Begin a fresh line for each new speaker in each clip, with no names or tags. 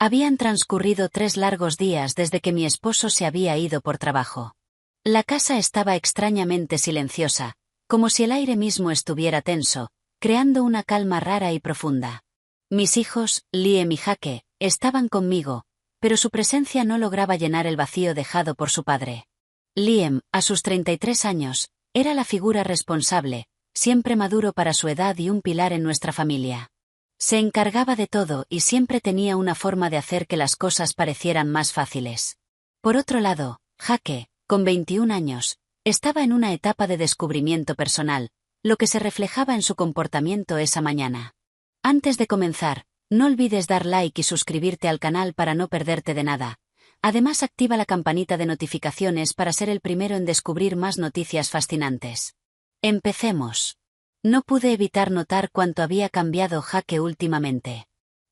Habían transcurrido 3 largos días desde que mi esposo se había ido por trabajo. La casa estaba extrañamente silenciosa, como si el aire mismo estuviera tenso, creando una calma rara y profunda. Mis hijos, Liam y Jake, estaban conmigo, pero su presencia no lograba llenar el vacío dejado por su padre. Liam, a sus 33 años, era la figura responsable, siempre maduro para su edad y un pilar en nuestra familia. Se encargaba de todo y siempre tenía una forma de hacer que las cosas parecieran más fáciles. Por otro lado, Jake, con 21 años, estaba en una etapa de descubrimiento personal, lo que se reflejaba en su comportamiento esa mañana. Antes de comenzar, no olvides dar like y suscribirte al canal para no perderte de nada. Además, activa la campanita de notificaciones para ser el primero en descubrir más noticias fascinantes. Empecemos. No pude evitar notar cuánto había cambiado Jake últimamente.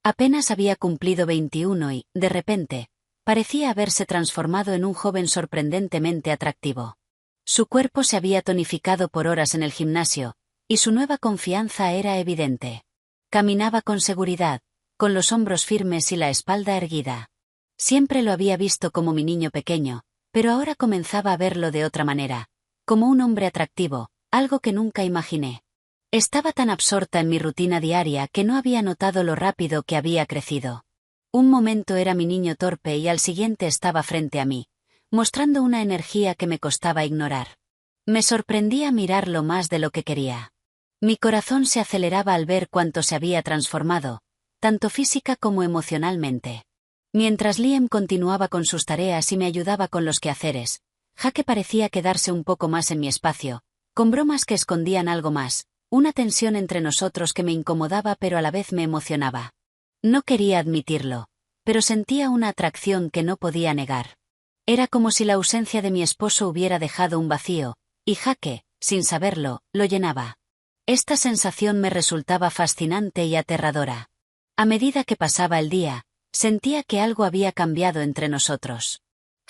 Apenas había cumplido 21 y, de repente, parecía haberse transformado en un joven sorprendentemente atractivo. Su cuerpo se había tonificado por horas en el gimnasio, y su nueva confianza era evidente. Caminaba con seguridad, con los hombros firmes y la espalda erguida. Siempre lo había visto como mi niño pequeño, pero ahora comenzaba a verlo de otra manera, como un hombre atractivo, algo que nunca imaginé. Estaba tan absorta en mi rutina diaria que no había notado lo rápido que había crecido. Un momento era mi niño torpe y al siguiente estaba frente a mí, mostrando una energía que me costaba ignorar. Me sorprendía mirarlo más de lo que quería. Mi corazón se aceleraba al ver cuánto se había transformado, tanto física como emocionalmente. Mientras Liam continuaba con sus tareas y me ayudaba con los quehaceres, Jake parecía quedarse un poco más en mi espacio, con bromas que escondían algo más, una tensión entre nosotros que me incomodaba pero a la vez me emocionaba. No quería admitirlo, pero sentía una atracción que no podía negar. Era como si la ausencia de mi esposo hubiera dejado un vacío, y Jake, sin saberlo, lo llenaba. Esta sensación me resultaba fascinante y aterradora. A medida que pasaba el día, sentía que algo había cambiado entre nosotros.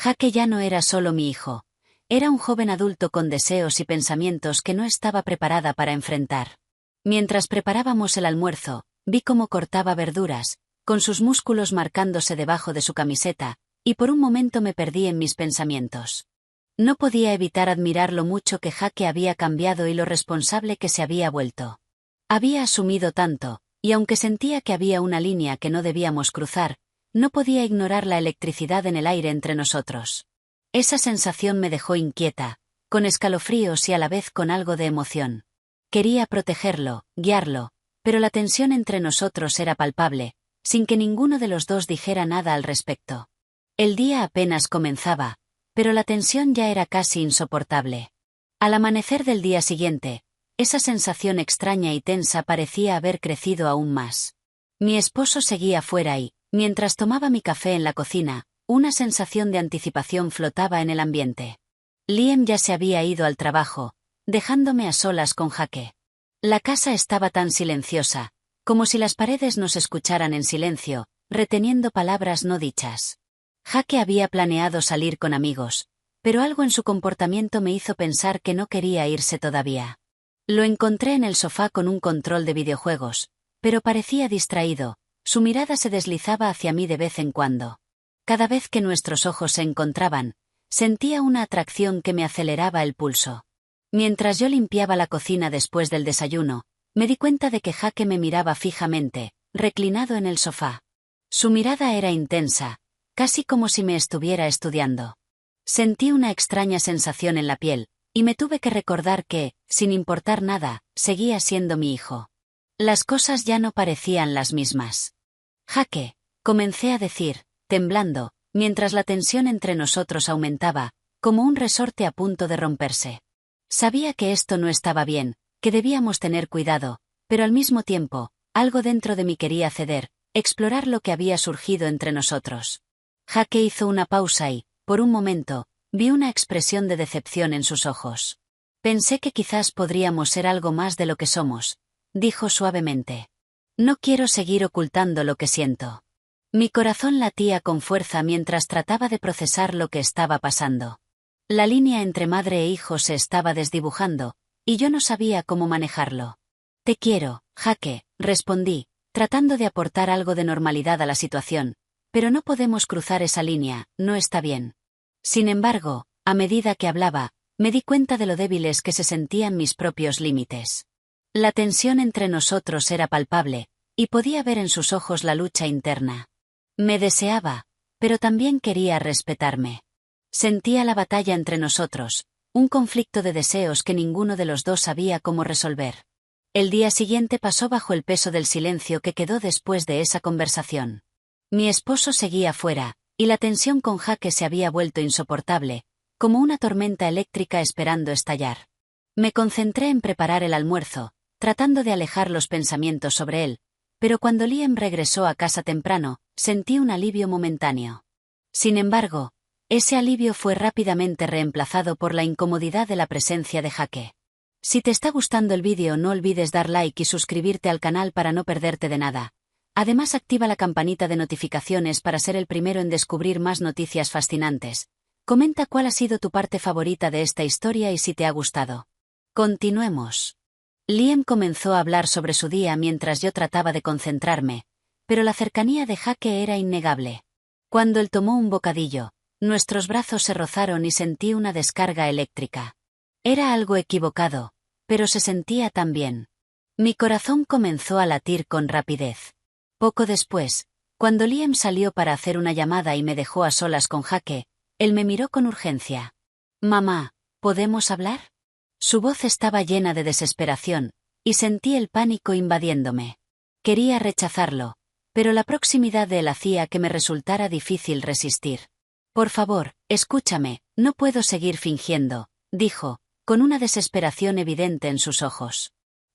Jake ya no era solo mi hijo. Era un joven adulto con deseos y pensamientos que no estaba preparada para enfrentar. Mientras preparábamos el almuerzo, vi cómo cortaba verduras, con sus músculos marcándose debajo de su camiseta, y por un momento me perdí en mis pensamientos. No podía evitar admirar lo mucho que Jake había cambiado y lo responsable que se había vuelto. Había asumido tanto, y aunque sentía que había una línea que no debíamos cruzar, no podía ignorar la electricidad en el aire entre nosotros. Esa sensación me dejó inquieta, con escalofríos y a la vez con algo de emoción. Quería protegerlo, guiarlo, pero la tensión entre nosotros era palpable, sin que ninguno de los dos dijera nada al respecto. El día apenas comenzaba, pero la tensión ya era casi insoportable. Al amanecer del día siguiente, esa sensación extraña y tensa parecía haber crecido aún más. Mi esposo seguía fuera y, mientras tomaba mi café en la cocina, una sensación de anticipación flotaba en el ambiente. Liam ya se había ido al trabajo, dejándome a solas con Jake. La casa estaba tan silenciosa, como si las paredes nos escucharan en silencio, reteniendo palabras no dichas. Jake había planeado salir con amigos, pero algo en su comportamiento me hizo pensar que no quería irse todavía. Lo encontré en el sofá con un control de videojuegos, pero parecía distraído, su mirada se deslizaba hacia mí de vez en cuando. Cada vez que nuestros ojos se encontraban, sentía una atracción que me aceleraba el pulso. Mientras yo limpiaba la cocina después del desayuno, me di cuenta de que Jake me miraba fijamente, reclinado en el sofá. Su mirada era intensa, casi como si me estuviera estudiando. Sentí una extraña sensación en la piel, y me tuve que recordar que, sin importar nada, seguía siendo mi hijo. Las cosas ya no parecían las mismas. Jake, comencé a decir, temblando, mientras la tensión entre nosotros aumentaba, como un resorte a punto de romperse. Sabía que esto no estaba bien, que debíamos tener cuidado, pero al mismo tiempo, algo dentro de mí quería ceder, explorar lo que había surgido entre nosotros. Jake hizo una pausa y, por un momento, vi una expresión de decepción en sus ojos. Pensé que quizás podríamos ser algo más de lo que somos, dijo suavemente. No quiero seguir ocultando lo que siento. Mi corazón latía con fuerza mientras trataba de procesar lo que estaba pasando. La línea entre madre e hijo se estaba desdibujando, y yo no sabía cómo manejarlo. Te quiero, Jake, respondí, tratando de aportar algo de normalidad a la situación, Pero no podemos cruzar esa línea, no está bien. Sin embargo, a medida que hablaba, me di cuenta de lo débiles que se sentían mis propios límites. La tensión entre nosotros era palpable, y podía ver en sus ojos la lucha interna. Me deseaba, pero también quería respetarme. Sentía la batalla entre nosotros, un conflicto de deseos que ninguno de los dos sabía cómo resolver. El día siguiente pasó bajo el peso del silencio que quedó después de esa conversación. Mi esposo seguía fuera, y la tensión con Jake se había vuelto insoportable, como una tormenta eléctrica esperando estallar. Me concentré en preparar el almuerzo, tratando de alejar los pensamientos sobre él, pero cuando Liam regresó a casa temprano, sentí un alivio momentáneo. Sin embargo, ese alivio fue rápidamente reemplazado por la incomodidad de la presencia de Jake. Si te está gustando el vídeo, no olvides dar like y suscribirte al canal para no perderte de nada. Además, activa la campanita de notificaciones para ser el primero en descubrir más noticias fascinantes. Comenta cuál ha sido tu parte favorita de esta historia y si te ha gustado. Continuemos. Liam comenzó a hablar sobre su día mientras yo trataba de concentrarme, pero la cercanía de Jake era innegable. Cuando él tomó un bocadillo, nuestros brazos se rozaron y sentí una descarga eléctrica. Era algo equivocado, pero se sentía tan bien. Mi corazón comenzó a latir con rapidez. Poco después, cuando Liam salió para hacer una llamada y me dejó a solas con Jake, él me miró con urgencia. «Mamá, ¿podemos hablar?» Su voz estaba llena de desesperación, y sentí el pánico invadiéndome. Quería rechazarlo, pero la proximidad de él hacía que me resultara difícil resistir. «Por favor, escúchame, no puedo seguir fingiendo», dijo, con una desesperación evidente en sus ojos.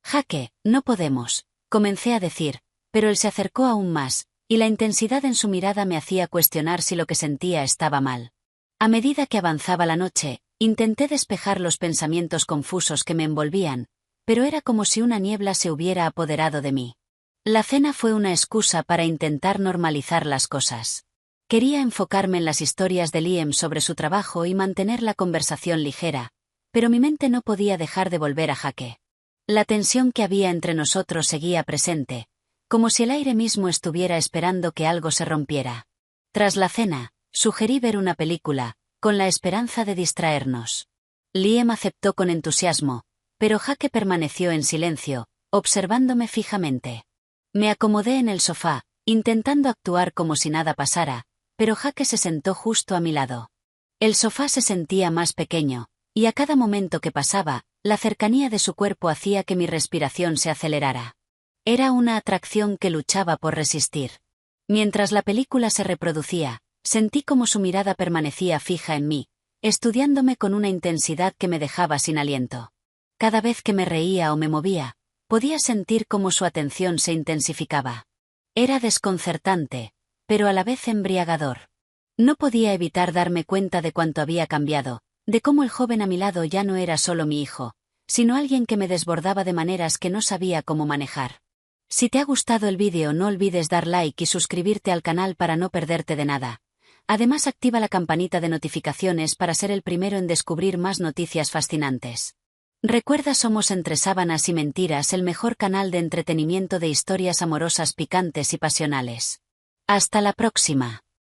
«Jake, no podemos», comencé a decir, pero él se acercó aún más, y la intensidad en su mirada me hacía cuestionar si lo que sentía estaba mal. A medida que avanzaba la noche, intenté despejar los pensamientos confusos que me envolvían, pero era como si una niebla se hubiera apoderado de mí. La cena fue una excusa para intentar normalizar las cosas. Quería enfocarme en las historias de Liam sobre su trabajo y mantener la conversación ligera, pero mi mente no podía dejar de volver a Jake. La tensión que había entre nosotros seguía presente, como si el aire mismo estuviera esperando que algo se rompiera. Tras la cena, sugerí ver una película, con la esperanza de distraernos. Liam aceptó con entusiasmo, pero Jake permaneció en silencio, observándome fijamente. Me acomodé en el sofá, intentando actuar como si nada pasara, pero Jake se sentó justo a mi lado. El sofá se sentía más pequeño, y a cada momento que pasaba, la cercanía de su cuerpo hacía que mi respiración se acelerara. Era una atracción que luchaba por resistir. Mientras la película se reproducía, sentí como su mirada permanecía fija en mí, estudiándome con una intensidad que me dejaba sin aliento. Cada vez que me reía o me movía, podía sentir cómo su atención se intensificaba. Era desconcertante, pero a la vez embriagador. No podía evitar darme cuenta de cuánto había cambiado, de cómo el joven a mi lado ya no era solo mi hijo, sino alguien que me desbordaba de maneras que no sabía cómo manejar. Si te ha gustado el vídeo, no olvides dar like y suscribirte al canal para no perderte de nada. Además, activa la campanita de notificaciones para ser el primero en descubrir más noticias fascinantes. Recuerda, somos Entre Sábanas y Mentiras, el mejor canal de entretenimiento de historias amorosas picantes y pasionales. Hasta la próxima.